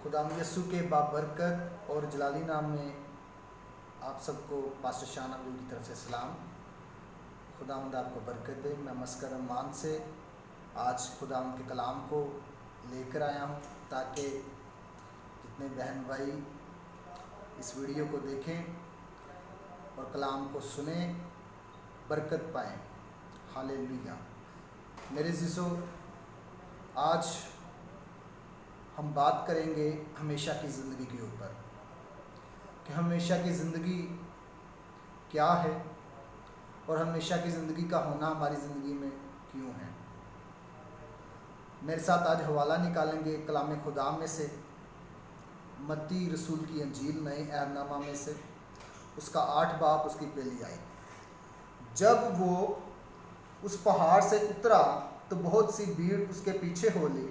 خدا یسوع کے بابرکت اور جلالی نام میں آپ سب کو پاسٹر شاہ نبی کی طرف سے سلام۔ خداوند آپ کو برکت دے۔ میں مسکن امان سے آج خداوند کے کلام کو لے کر آیا ہوں تاکہ جتنے بہن بھائی اس ویڈیو کو دیکھیں اور کلام کو سنیں برکت پائیں۔ ہاللیلویہ۔ میرے عزیزو، آج ہم بات کریں گے ہمیشہ کی زندگی کے اوپر کہ ہمیشہ کی زندگی کیا ہے اور ہمیشہ کی زندگی کا ہونا ہماری زندگی میں کیوں ہے۔ میرے ساتھ آج حوالہ نکالیں گے کلام خدا میں سے، متی رسول کی انجیل نئے عہد نامہ میں سے، اس کا 8 باب اس کی پہلی آیت۔ جب وہ اس پہاڑ سے اترا تو بہت سی بھیڑ اس کے پیچھے ہو لی،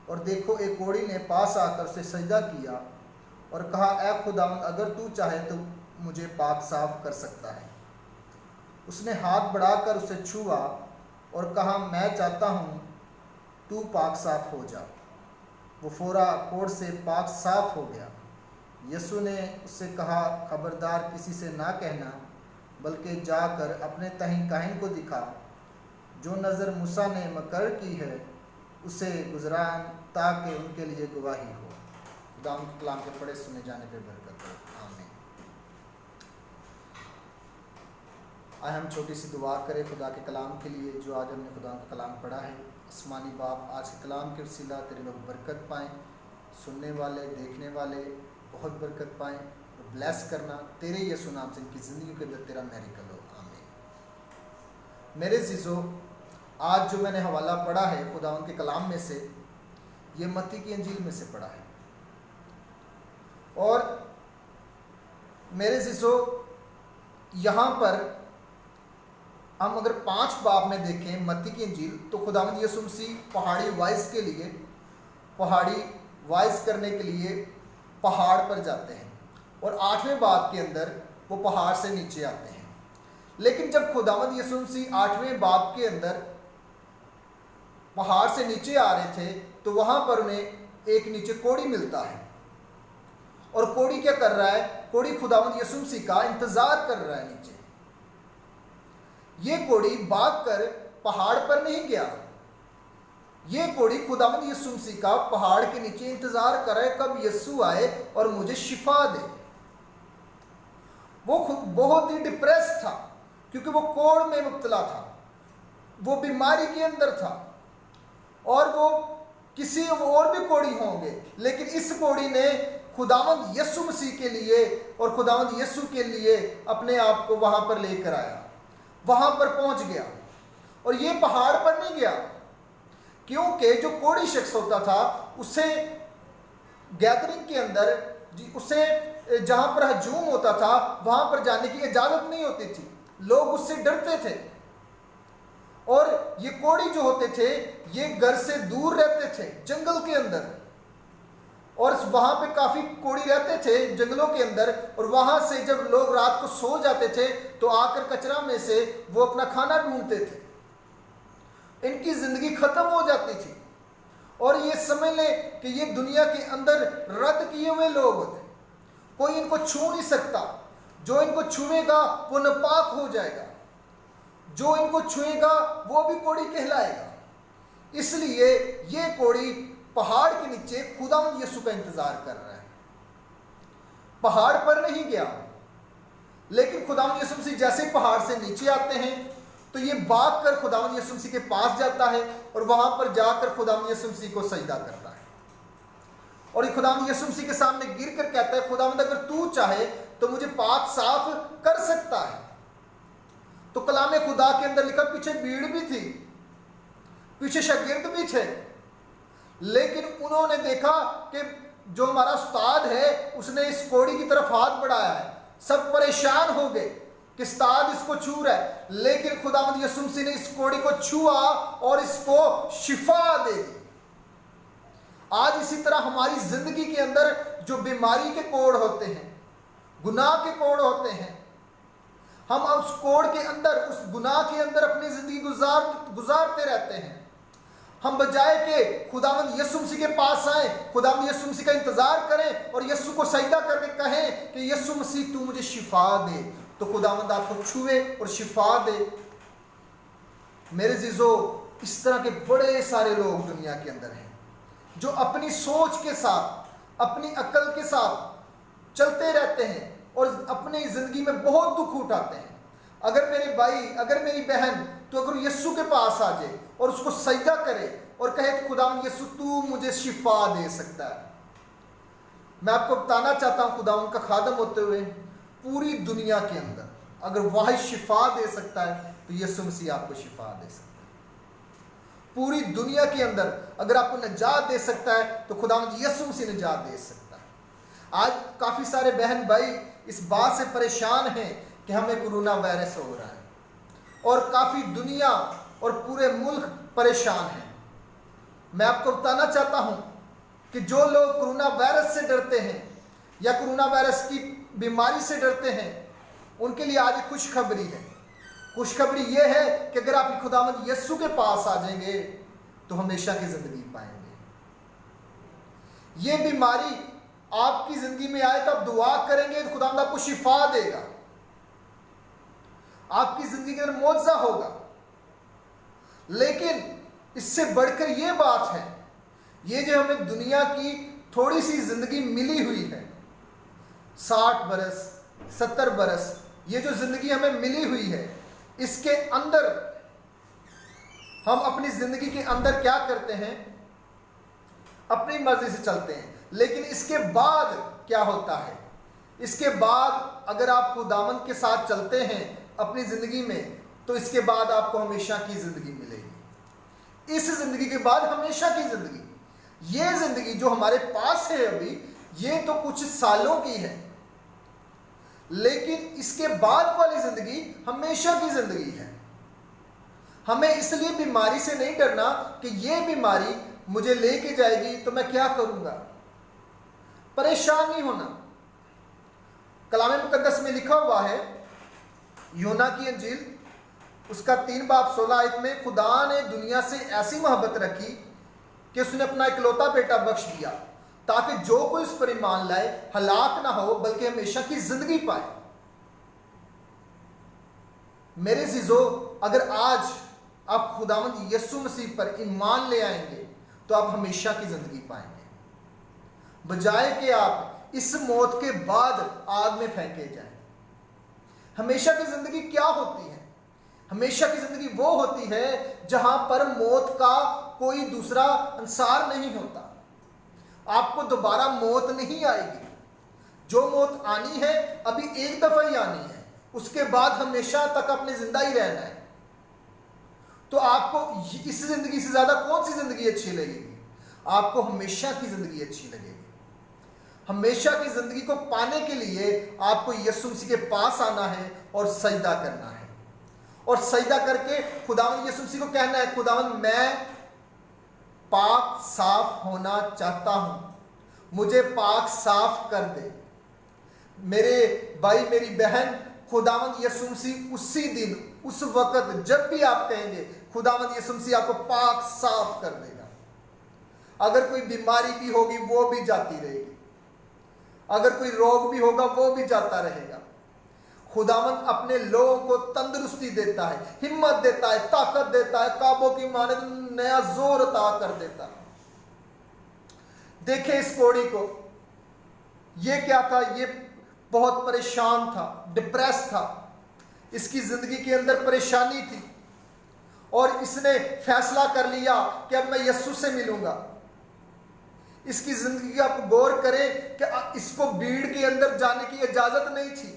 اور دیکھو ایک کوڑی نے پاس آ کر اسے سجدہ کیا اور کہا، اے خداوند، اگر تو چاہے تو مجھے پاک صاف کر سکتا ہے۔ اس نے ہاتھ بڑھا کر اسے چھوا اور کہا، میں چاہتا ہوں تو پاک صاف ہو جا۔ وہ فورا کوڑ سے پاک صاف ہو گیا۔ یسوع نے اس سے کہا، خبردار کسی سے نہ کہنا، بلکہ جا کر اپنے تہیں کاہن کو دکھا، جو نظر موسیٰ نے مقرر کی ہے اسے گزران، تاکہ ان کے لیے گواہی ہو۔ خدا کے کلام کے پڑھے سنے جانے پہ برکت ہو، آمین۔ آئے ہم چھوٹی سی دعا کریں خدا کے کلام کے لیے جو آج ہم نے خدا کا کلام پڑھا ہے۔ آسمانی باپ، آج کے کلام کے وسیلہ تیرے لوگ برکت پائیں، سننے والے دیکھنے والے بہت برکت پائیں، اور بلیس کرنا تیرے یسوع نام سے ان کی زندگی کے اندر تیرا میریکل ہو، آمین۔ میرے عزیزو، آج جو میں نے حوالہ پڑھا ہے خداوند کے کلام میں سے، یہ متی کی انجیل میں سے پڑھا ہے، اور میرے عزیزو یہاں پر ہم اگر 5 باب میں دیکھیں متی کی انجیل تو خداوند یسوع مسیح پہاڑی وائز کرنے کے لیے پہاڑ پر جاتے ہیں، اور 8ویں باب کے اندر وہ پہاڑ سے نیچے آتے ہیں۔ لیکن جب خداوند یسوع مسیح 8ویں باب کے اندر پہاڑ سے نیچے آ رہے تھے تو وہاں پر انہیں ایک نیچے کوڑی ملتا ہے، اور کوڑی کیا کر رہا ہے؟ کوڑی خداوند یسوع مسیح کا انتظار کر رہا ہے نیچے۔ یہ کوڑی بھاگ کر پہاڑ پر نہیں گیا، یہ کوڑی خداوند یسوع مسیح کا پہاڑ کے نیچے انتظار کر رہا ہے کب یسوع آئے اور مجھے شفا دے۔ وہ خود بہت ہی ڈپریس تھا کیونکہ وہ کوڑ میں مبتلا تھا، وہ بیماری کے اندر تھا، اور وہ کسی اور بھی کوڑی ہوں گے، لیکن اس کوڑی نے خداوند یسوع مسیح کے لیے اور خداوند یسوع کے لیے اپنے آپ کو وہاں پر لے کر آیا، وہاں پر پہنچ گیا، اور یہ پہاڑ پر نہیں گیا، کیونکہ جو کوڑی شخص ہوتا تھا اسے گیدرنگ کے اندر، اسے جہاں پر ہجوم ہوتا تھا وہاں پر جانے کی اجازت نہیں ہوتی تھی، لوگ اس سے ڈرتے تھے، اور یہ کوڑی جو ہوتے تھے یہ گھر سے دور رہتے تھے جنگل کے اندر، اور وہاں پہ کافی کوڑی رہتے تھے جنگلوں کے اندر، اور وہاں سے جب لوگ رات کو سو جاتے تھے تو آ کر کچرا میں سے وہ اپنا کھانا ڈھونڈتے تھے، ان کی زندگی ختم ہو جاتی تھی، اور یہ سمجھ لیں کہ یہ دنیا کے اندر رد کیے ہوئے لوگ ہوتے، کوئی ان کو چھو نہیں سکتا، جو ان کو چھوئے گا وہ ناپاک ہو جائے گا، جو ان کو چھوئے گا وہ بھی کوڑی کہلائے گا۔ اس لیے یہ کوڑی پہاڑ کے نیچے خداوند یسوع کا انتظار کر رہا ہے، پہاڑ پر نہیں گیا، لیکن خداوند یسوع مسیح جیسے پہاڑ سے نیچے آتے ہیں تو یہ بھاگ کر خداوند یسوع مسیح کے پاس جاتا ہے، اور وہاں پر جا کر خداوند یسوع مسیح کو سجدہ کرتا ہے، اور یہ خداوند یسوع مسیح کے سامنے گر کر کہتا ہے، خداوند اگر تو چاہے تو مجھے پاک صاف کر سکتا ہے۔ تو کلام خدا کے اندر لکھا، پیچھے بھیڑ بھی تھی، پیچھے شاگرد بھی تھے، لیکن انہوں نے دیکھا کہ جو ہمارا استاد ہے اس نے اس کوڑی کی طرف ہاتھ بڑھایا ہے، سب پریشان ہو گئے کہ استاد اس کو چھو رہا ہے، لیکن خداوند یسوع مسیح نے اس کوڑی کو چھوا اور اس کو شفا دے دی۔ آج اسی طرح ہماری زندگی کے اندر جو بیماری کے کوڑ ہوتے ہیں، گناہ کے کوڑ ہوتے ہیں، ہم اس کوڑ کے اندر، اس گناہ کے اندر اپنی زندگی گزارتے رہتے ہیں، ہم بجائے کہ خداوند یسوع مسیح کے پاس آئیں، خداوند یسوع مسیح کا انتظار کریں اور یسوع کو سجدہ کر کے کہیں کہ یسوع مسیح تو مجھے شفا دے، تو خداوند آپ کو چھوئے اور شفا دے۔ میرے عزیزو، اس طرح کے بڑے سارے لوگ دنیا کے اندر ہیں جو اپنی سوچ کے ساتھ، اپنی عقل کے ساتھ چلتے رہتے ہیں اور اپنی زندگی میں بہت دکھ اٹھاتے ہیں۔ اگر میرے بھائی، اگر میری بہن، تو اگر یسوع کے پاس آ جائے اور اس کو سجدہ کرے اور کہے کہ خداوند یسوع تو مجھے شفا دے سکتا ہے۔ میں آپ کو بتانا چاہتا ہوں، خداوند کا خادم ہوتے ہوئے پوری دنیا کے اندر اگر واحد شفا دے سکتا ہے تو یسوع مسیح آپ کو شفا دے سکتا ہے۔ پوری دنیا کے اندر اگر آپ کو نجات دے سکتا ہے تو خداوند یسوع مسیح نجات دے سکتا ہے۔ آج کافی سارے بہن بھائی اس بات سے پریشان ہیں کہ ہمیں کرونا وائرس ہو رہا ہے، اور کافی دنیا اور پورے ملک پریشان ہیں۔ میں آپ کو بتانا چاہتا ہوں کہ جو لوگ کرونا وائرس سے ڈرتے ہیں یا کرونا وائرس کی بیماری سے ڈرتے ہیں، ان کے لیے آج خوشخبری ہے۔ خوشخبری یہ ہے کہ اگر آپ خداوند یسوع کے پاس آ جائیں گے تو ہمیشہ کی زندگی پائیں گے۔ یہ بیماری آپ کی زندگی میں آئے تو آپ دعا کریں گے تو خداوند آپ کو شفا دے گا، آپ کی زندگی کے اندر معجزہ ہوگا۔ لیکن اس سے بڑھ کر یہ بات ہے، یہ جو ہمیں دنیا کی تھوڑی سی زندگی ملی ہوئی ہے، 60 برس 70 برس، یہ جو زندگی ہمیں ملی ہوئی ہے، اس کے اندر ہم اپنی زندگی کے اندر کیا کرتے ہیں؟ اپنی مرضی سے چلتے ہیں۔ لیکن اس کے بعد کیا ہوتا ہے؟ اس کے بعد اگر آپ خداوند کے ساتھ چلتے ہیں اپنی زندگی میں، تو اس کے بعد آپ کو ہمیشہ کی زندگی ملے گی۔ اس زندگی کے بعد ہمیشہ کی زندگی، یہ زندگی جو ہمارے پاس ہے ابھی، یہ تو کچھ سالوں کی ہے، لیکن اس کے بعد والی زندگی ہمیشہ کی زندگی ہے۔ ہمیں اس لیے بیماری سے نہیں ڈرنا کہ یہ بیماری مجھے لے کے جائے گی تو میں کیا کروں گا، پریشان نہیں ہونا۔ کلام مقدس میں لکھا ہوا ہے، یونا کی انجیل اس کا 3 باب 16 آیت میں، خدا نے دنیا سے ایسی محبت رکھی کہ اس نے اپنا اکلوتا بیٹا بخش دیا تاکہ جو کوئی اس پر ایمان لائے ہلاک نہ ہو بلکہ ہمیشہ کی زندگی پائے۔ میرے عزیزو، اگر آج آپ خداوند یسوع مسیح پر ایمان لے آئیں گے تو آپ ہمیشہ کی زندگی پائیں گے، بجائے کہ آپ اس موت کے بعد آگ میں پھینکے جائیں۔ ہمیشہ کی زندگی کیا ہوتی ہے؟ ہمیشہ کی زندگی وہ ہوتی ہے جہاں پر موت کا کوئی دوسرا انصار نہیں ہوتا۔ آپ کو دوبارہ موت نہیں آئے گی۔ جو موت آنی ہے ابھی ایک دفعہ ہی آنی ہے، اس کے بعد ہمیشہ تک اپنے زندہ ہی رہنا ہے۔ تو آپ کو اس زندگی سے زیادہ کون سی زندگی اچھی لگے گی؟ آپ کو ہمیشہ کی زندگی اچھی لگے گی۔ ہمیشہ کی زندگی کو پانے کے لیے آپ کو یسوع مسیح کے پاس آنا ہے اور سجدہ کرنا ہے، اور سجدہ کر کے خداوند یسوع مسیح کو کہنا ہے، خداوند میں پاک صاف ہونا چاہتا ہوں، مجھے پاک صاف کر دے۔ میرے بھائی میری بہن، خداوند یسوع مسیح اسی دن اس وقت جب بھی آپ کہیں گے، خداوند یسوع مسیح آپ کو پاک صاف کر دے گا۔ اگر کوئی بیماری بھی ہوگی وہ بھی جاتی رہے گی، اگر کوئی روگ بھی ہوگا وہ بھی جاتا رہے گا۔ خداوند اپنے لوگوں کو تندرستی دیتا ہے، ہمت دیتا ہے، طاقت دیتا ہے، کعبوں کی مانند نیا زور عطا کر دیتا ہے۔ دیکھیں اس کوڑی کو، یہ کیا تھا؟ یہ بہت پریشان تھا، ڈپریس تھا، اس کی زندگی کے اندر پریشانی تھی، اور اس نے فیصلہ کر لیا کہ اب میں یسوع سے ملوں گا۔ اس کی زندگی آپ غور کریں کہ اس کو بھیڑ کے اندر جانے کی اجازت نہیں تھی۔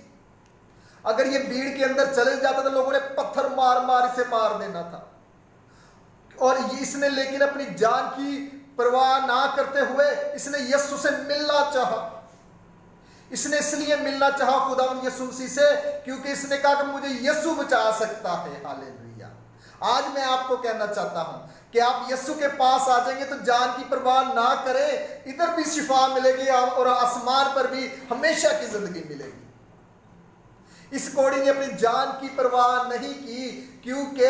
اگر یہ بھیڑ کے اندر چلے جاتا تو لوگوں نے پتھر مار مار اسے مار دینا تھا، اور اس نے لیکن اپنی جان کی پرواہ نہ کرتے ہوئے اس نے یسوع سے ملنا چاہا۔ اس نے اس لیے ملنا چاہا خداوند یسوع مسیح سے کیونکہ اس نے کہا کہ مجھے یسوع بچا سکتا ہے۔ ہاللیلویہ۔ آج میں آپ کو کہنا چاہتا ہوں کہ آپ یسوع کے پاس آ جائیں گے تو جان کی پرواہ نہ کریں، ادھر بھی شفا ملے گی اور آسمان پر بھی ہمیشہ کی زندگی ملے گی۔ اس کوڑی نے اپنی جان کی پرواہ نہیں کی، کیونکہ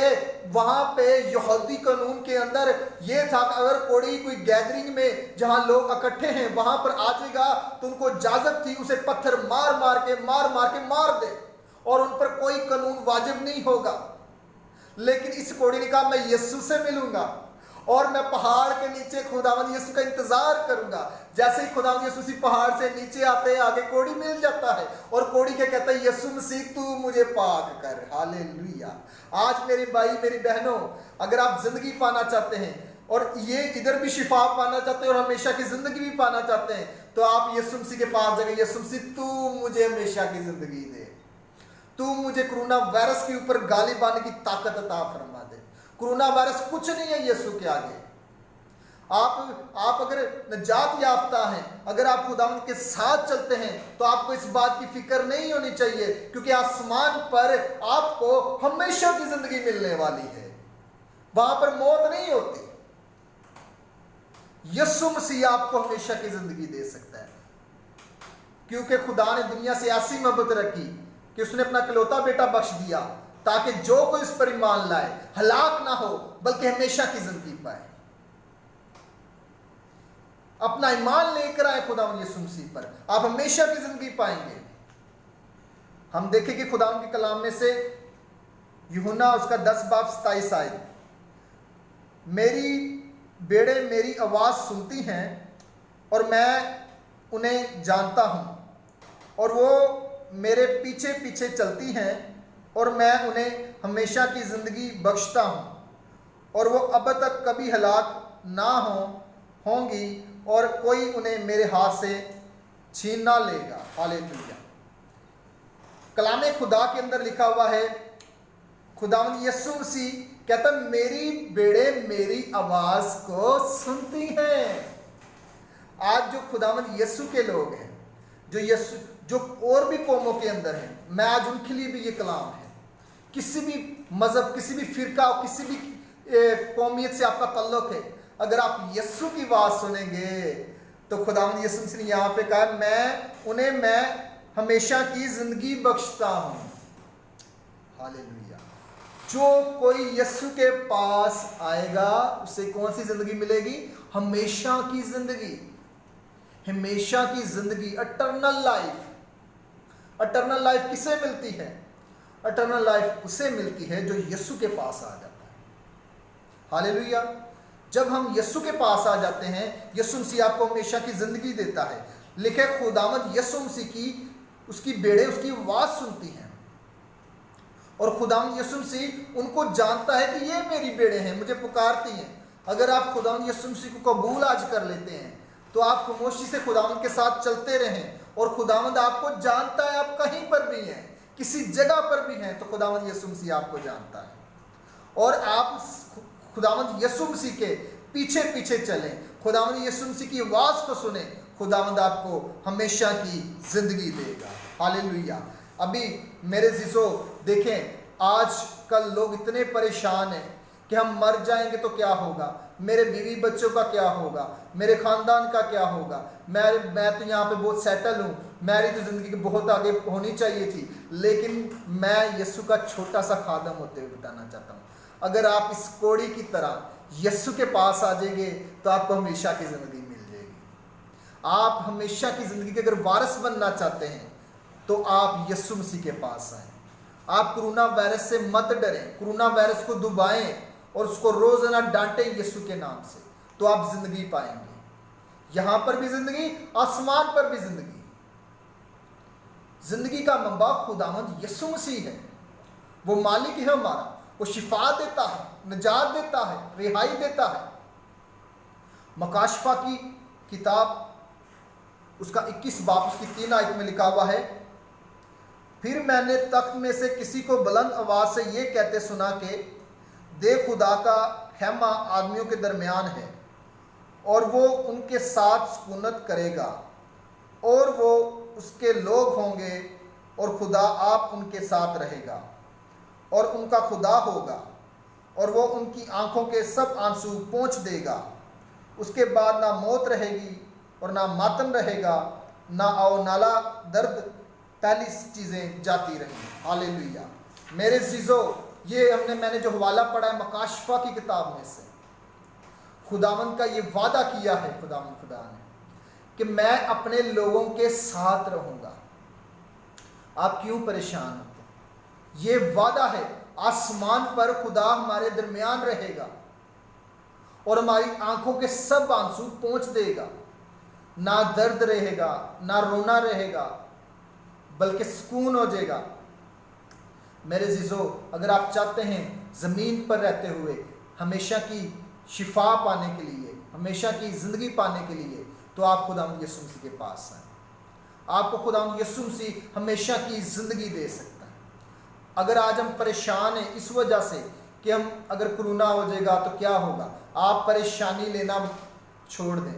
وہاں پہ یہودی قانون کے اندر یہ تھا کہ اگر کوڑی کوئی گیدرنگ میں جہاں لوگ اکٹھے ہیں وہاں پر آ جائے گا تو ان کو اجازت تھی اسے پتھر مار کے مار دے، اور ان پر کوئی قانون واجب نہیں ہوگا۔ لیکن اس کوڑی نے کہا میں یسوع سے ملوں گا اور میں پہاڑ کے نیچے خداوند یسوع کا انتظار کروں گا۔ جیسے ہی خداوند یسوع مسیح پہاڑ سے نیچے آتے ہیں آگے کوڑی مل جاتا ہے اور کوڑی کے کہتا ہے یسوع مسیح تو مجھے پاک کر۔ ہاللیلویہ۔ آج میرے بھائی میری بہنوں، اگر آپ زندگی پانا چاہتے ہیں اور یہ ادھر بھی شفا پانا چاہتے ہیں اور ہمیشہ کی زندگی بھی پانا چاہتے ہیں تو آپ یسوع مسیح کے پاس جائیں گے۔ یسوع مسیح تو مجھے ہمیشہ کی زندگی دے، تو مجھے کرونا وائرس کے اوپر غالب آنے کی طاقت عطا فرما دے۔ کرونا وائرس کچھ نہیں ہے یسوع کے آگے۔ آپ اگر نجات یافتہ ہیں، اگر آپ خداوند کے ساتھ چلتے ہیں تو آپ کو اس بات کی فکر نہیں ہونی چاہیے، کیونکہ آسمان پر آپ کو ہمیشہ کی زندگی ملنے والی ہے، وہاں پر موت نہیں ہوتی۔ یسوع مسیح آپ کو ہمیشہ کی زندگی دے سکتا ہے، کیونکہ خدا نے دنیا سے ایسی محبت رکھی کہ اس نے اپنا اکلوتا بیٹا بخش دیا تاکہ جو کوئی اس پر ایمان لائے ہلاک نہ ہو بلکہ ہمیشہ کی زندگی پائے۔ اپنا ایمان لے کر آئے خداوند یسوع مسیح پر، آپ ہمیشہ کی زندگی پائیں گے۔ ہم دیکھیں کہ خداوند کے کلام میں سے یوحنا اس کا 10:27 آئے، میری بیڑے میری آواز سنتی ہیں اور میں انہیں جانتا ہوں اور وہ میرے پیچھے پیچھے چلتی ہیں اور میں انہیں ہمیشہ کی زندگی بخشتا ہوں اور وہ اب تک کبھی ہلاک نہ ہوں گی اور کوئی انہیں میرے ہاتھ سے چھین نہ لے گا۔ ہاللیلویہ۔ کلام خدا کے اندر لکھا ہوا ہے، خداوند یسوع مسیح کہتا میری بیڑے میری آواز کو سنتی ہیں۔ آج جو خداوند یسوع کے لوگ ہیں، جو اور بھی قوموں کے اندر ہیں، میں آج ان کے لیے بھی یہ کلام ہے، کسی بھی مذہب، کسی بھی فرقہ، کسی بھی قومیت سے آپ کا تعلق ہے، اگر آپ یسوع کی آواز سنیں گے تو خداوند یسوع مسیح نے یہاں پہ کہا میں ہمیشہ کی زندگی بخشتا ہوں۔ ہاللیلویہ۔ جو کوئی یسوع کے پاس آئے گا اسے کون سی زندگی ملے گی؟ ہمیشہ کی زندگی، ہمیشہ کی زندگی، اٹرنل لائف۔ اٹرنل لائف کسے ملتی ہے؟ اٹرنل لائف اسے ملتی ہے جو یسوع کے پاس آ جاتا ہے۔ ہاللیلویہ۔ جب ہم یسوع کے پاس آ جاتے ہیں، یسوع مسیح آپ کو ہمیشہ کی زندگی دیتا ہے۔ لکھے خداوند یسوع مسیح کی اس کی بیڑے اس کی آواز سنتی ہیں اور خداوند یسوع مسیح ان کو جانتا ہے کہ یہ میری بیڑے ہیں، مجھے پکارتی ہیں۔ اگر آپ خداوند یسوع مسیح کو قبول آج کر لیتے ہیں تو آپ خاموشی سے خداوند کے ساتھ چلتے رہیں، اور خداوند آپ کو جانتا ہے، آپ کہیں پر بھی ہیں، کسی جگہ پر بھی ہیں تو خداوند یسوع مسیح آپ کو جانتا ہے، اور آپ خداوند یسوع مسیح کے پیچھے پیچھے چلیں، خداوند یسوع مسیح کی آواز کو سنیں، خداوند آپ کو ہمیشہ کی زندگی دے گا۔ ہاللیلویہ۔ ابھی میرے عزیزو دیکھیں، آج کل لوگ اتنے پریشان ہیں کہ ہم مر جائیں گے تو کیا ہوگا، میرے بیوی بچوں کا کیا ہوگا، میرے خاندان کا کیا ہوگا، میں تو یہاں پہ بہت سیٹل ہوں، میری تو زندگی بہت آگے ہونی چاہیے تھی، لیکن میں یسوع کا چھوٹا سا خادم ہوتے ہوئے بتانا چاہتا ہوں، اگر آپ اس کوڑی کی طرح یسوع کے پاس آ جائیں گے تو آپ کو ہمیشہ کی زندگی مل جائے گی۔ آپ ہمیشہ کی زندگی کے اگر وارث بننا چاہتے ہیں تو آپ یسوع مسیح کے پاس آئیں۔ آپ کرونا وائرس سے مت ڈریں، کرونا وائرس کو دبائیں اور اس کو روزانہ ڈانٹیں یسوع کے نام سے، تو آپ زندگی پائیں گے، یہاں پر بھی زندگی، آسمان پر بھی زندگی۔ زندگی کا منبع خداوند یسوع مسیح ہے، وہ مالک ہے ہمارا، وہ شفا دیتا ہے، نجات دیتا ہے، رہائی دیتا ہے۔ مکاشفہ کی کتاب اس کا 21 باب اس کی 3 آیت میں لکھا ہوا ہے، پھر میں نے تخت میں سے کسی کو بلند آواز سے یہ کہتے سنا کہ دیکھ خدا کا خیمہ آدمیوں کے درمیان ہے اور وہ ان کے ساتھ سکونت کرے گا اور وہ اس کے لوگ ہوں گے اور خدا آپ ان کے ساتھ رہے گا اور ان کا خدا ہوگا اور وہ ان کی آنکھوں کے سب آنسو پونچھ دے گا۔ اس کے بعد نہ موت رہے گی اور نہ ماتم رہے گا، نہ او نالا درد پہلی چیزیں جاتی رہیں. ہاللیلویا. میرے عزیزو، یہ میں نے جو حوالہ پڑھا ہے مکاشفہ کی کتاب میں سے، خداوند کا یہ وعدہ کیا ہے خدا نے کہ میں اپنے لوگوں کے ساتھ رہوں گا. آپ کیوں پریشان ہوتے ہیں؟ یہ وعدہ ہے. آسمان پر خدا ہمارے درمیان رہے گا اور ہماری آنکھوں کے سب آنسو پونچھ دے گا. نہ درد رہے گا، نہ رونا رہے گا، بلکہ سکون ہو جائے گا. میرے عزیزو، اگر آپ چاہتے ہیں زمین پر رہتے ہوئے ہمیشہ کی شفا پانے کے لیے، ہمیشہ کی زندگی پانے کے لیے، تو آپ خداوند یسوع مسیح کے پاس آئیں. آپ کو خداوند یسوع مسیح ہمیشہ کی زندگی دے سکتا ہے. اگر آج ہم پریشان ہیں اس وجہ سے کہ ہم اگر کرونا ہو جائے گا تو کیا ہوگا، آپ پریشانی لینا چھوڑ دیں.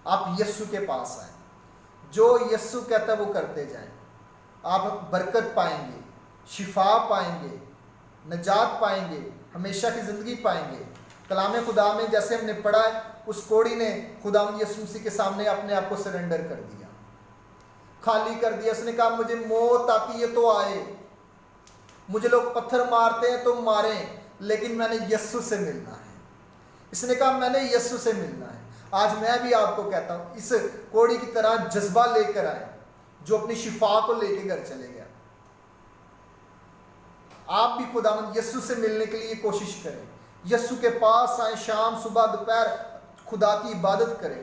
آپ یسوع کے پاس آئیں. جو یسوع کہتا ہے وہ کرتے جائیں. آپ برکت پائیں گے، شفا پائیں گے، نجات پائیں گے، ہمیشہ کی زندگی پائیں گے. کلام خدا میں جیسے ہم نے پڑھا ہے، اس کوڑی نے خداوند یسوع مسیح کے سامنے اپنے آپ کو سرنڈر کر دیا، خالی کر دیا. اس نے کہا مجھے موت آتی ہے تو آئے، مجھے لوگ پتھر مارتے ہیں تو ماریں، لیکن میں نے یسوع سے ملنا ہے. اس نے کہا میں نے یسوع سے ملنا ہے. آج میں بھی آپ کو کہتا ہوں اس کوڑی کی طرح جذبہ لے کر آئے جو اپنی شفا کو لے کے گھر چلے گیا. آپ بھی خداوند یسوع سے ملنے کے لیے کوشش کریں. یسوع کے پاس آئیں، شام صبح دوپہر خدا کی عبادت کریں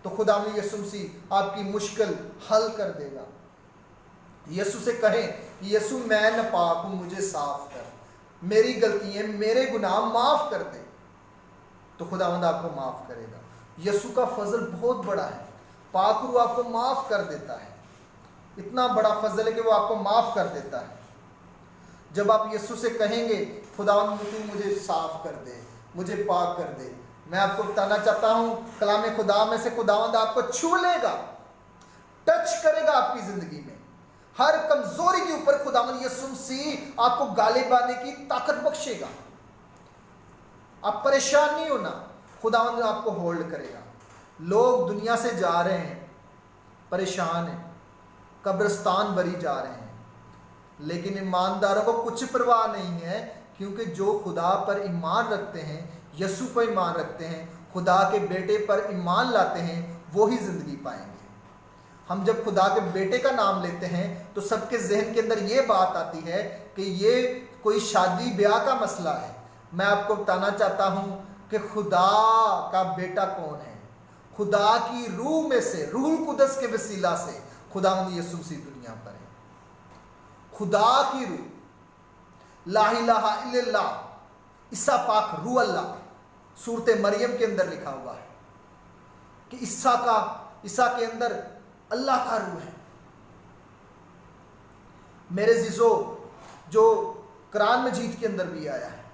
تو خداوند یسوع مسیح آپ کی مشکل حل کر دے گا. یسوع سے کہیں یسوع میں ناپاک ہوں، مجھے صاف کر، میری غلطیاں میرے گناہ معاف کر دے، تو خداوند آپ کو معاف کرے گا. یسوع کا فضل بہت بڑا ہے. پاک روح آپ کو معاف کر دیتا ہے. اتنا بڑا فضل ہے کہ وہ آپ کو معاف کر دیتا ہے. جب آپ یسوع سے کہیں گے خداوند تو مجھے صاف کر دے، مجھے پاک کر دے، میں آپ کو بتانا چاہتا ہوں کلام خدا میں سے خداوند آپ کو چھو لے گا، ٹچ کرے گا آپ کی زندگی میں. ہر کمزوری کے اوپر خداوند یسوع مسیح آپ کو غالب آنے کی طاقت بخشے گا. آپ پریشان نہیں ہونا، خداوند آپ کو ہولڈ کرے گا. لوگ دنیا سے جا رہے ہیں، پریشان ہیں، قبرستان بھری جا رہے ہیں، لیکن ایمانداروں کو کچھ پرواہ نہیں ہے، کیونکہ جو خدا پر ایمان رکھتے ہیں، یسوع پر ایمان رکھتے ہیں، خدا کے بیٹے پر ایمان لاتے ہیں، وہی زندگی پائیں گے. ہم جب خدا کے بیٹے کا نام لیتے ہیں تو سب کے ذہن کے اندر یہ بات آتی ہے کہ یہ کوئی شادی بیاہ کا مسئلہ ہے. میں آپ کو بتانا چاہتا ہوں کہ خدا کا بیٹا کون ہے. خدا کی روح میں سے، روح القدس کے وسیلہ سے خداوند یسوع مسیح دنیا پر ہے. خدا کی روح، لا الہ الا اللہ، عیسیٰ پاک روح اللہ. سورۃ مریم کے اندر لکھا ہوا ہے کہ عیسیٰ کے اندر اللہ کا روح ہے. میرے عزیزو، جو قرآن مجید کے اندر بھی آیا ہے،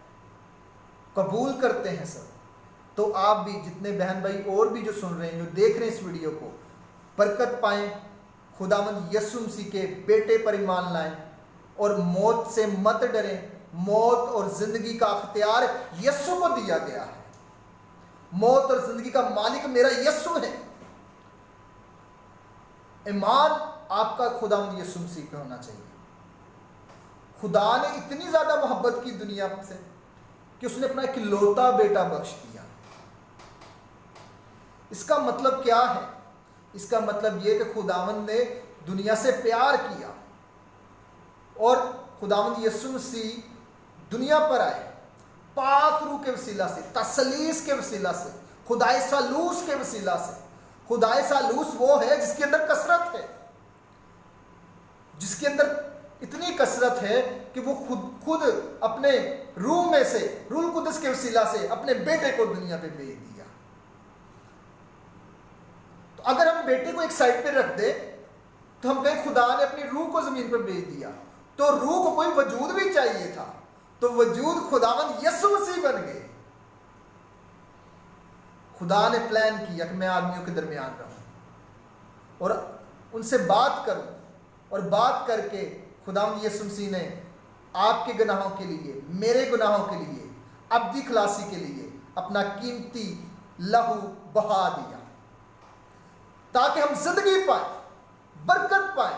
قبول کرتے ہیں سب، تو آپ بھی جتنے بہن بھائی اور بھی جو سن رہے ہیں، جو دیکھ رہے ہیں اس ویڈیو کو، برکت پائیں. خداوند یسوع مسیح کے بیٹے پر ایمان لائیں اور موت سے مت ڈریں. موت اور زندگی کا اختیار یسوع کو دیا گیا ہے. موت اور زندگی کا مالک میرا یسوع ہے. ایمان آپ کا خداوند یسوع مسیح پہ ہونا چاہیے. خدا نے اتنی زیادہ محبت کی دنیا سے کہ اس نے اپنا اکلوتا بیٹا بخش دیا. اس کا مطلب کیا ہے؟ اس کا مطلب یہ کہ خداوند نے دنیا سے پیار کیا اور خداوند یسوع مسیح دنیا پر آئے پاک روح کے وسیلہ سے، تثلیث کے وسیلہ سے، خدائے ثالوث کے وسیلہ سے. خدائے ثالوث وہ ہے جس کے اندر کثرت ہے، جس کے اندر اتنی کثرت ہے کہ وہ خود اپنے روح میں سے، روح القدس کے وسیلہ سے اپنے بیٹے کو دنیا پہ بھیج دیا. تو اگر ہم بیٹے کو ایک سائڈ پہ رکھ دیں تو ہم کہیں خدا نے اپنی روح کو زمین پر بھیج دیا، تو روح کو کوئی وجود بھی چاہیے تھا، تو وجود خداوند یسوع مسیح بن گئے. خدا نے پلان کیا کہ میں آدمیوں کے درمیان رہوں اور ان سے بات کروں، اور بات کر کے خداوند یسوع مسیح نے آپ کے گناہوں کے لیے، میرے گناہوں کے لیے، ابدی خلاصی کے لیے اپنا قیمتی لہو بہا دیا تاکہ ہم زندگی پائیں، برکت پائیں.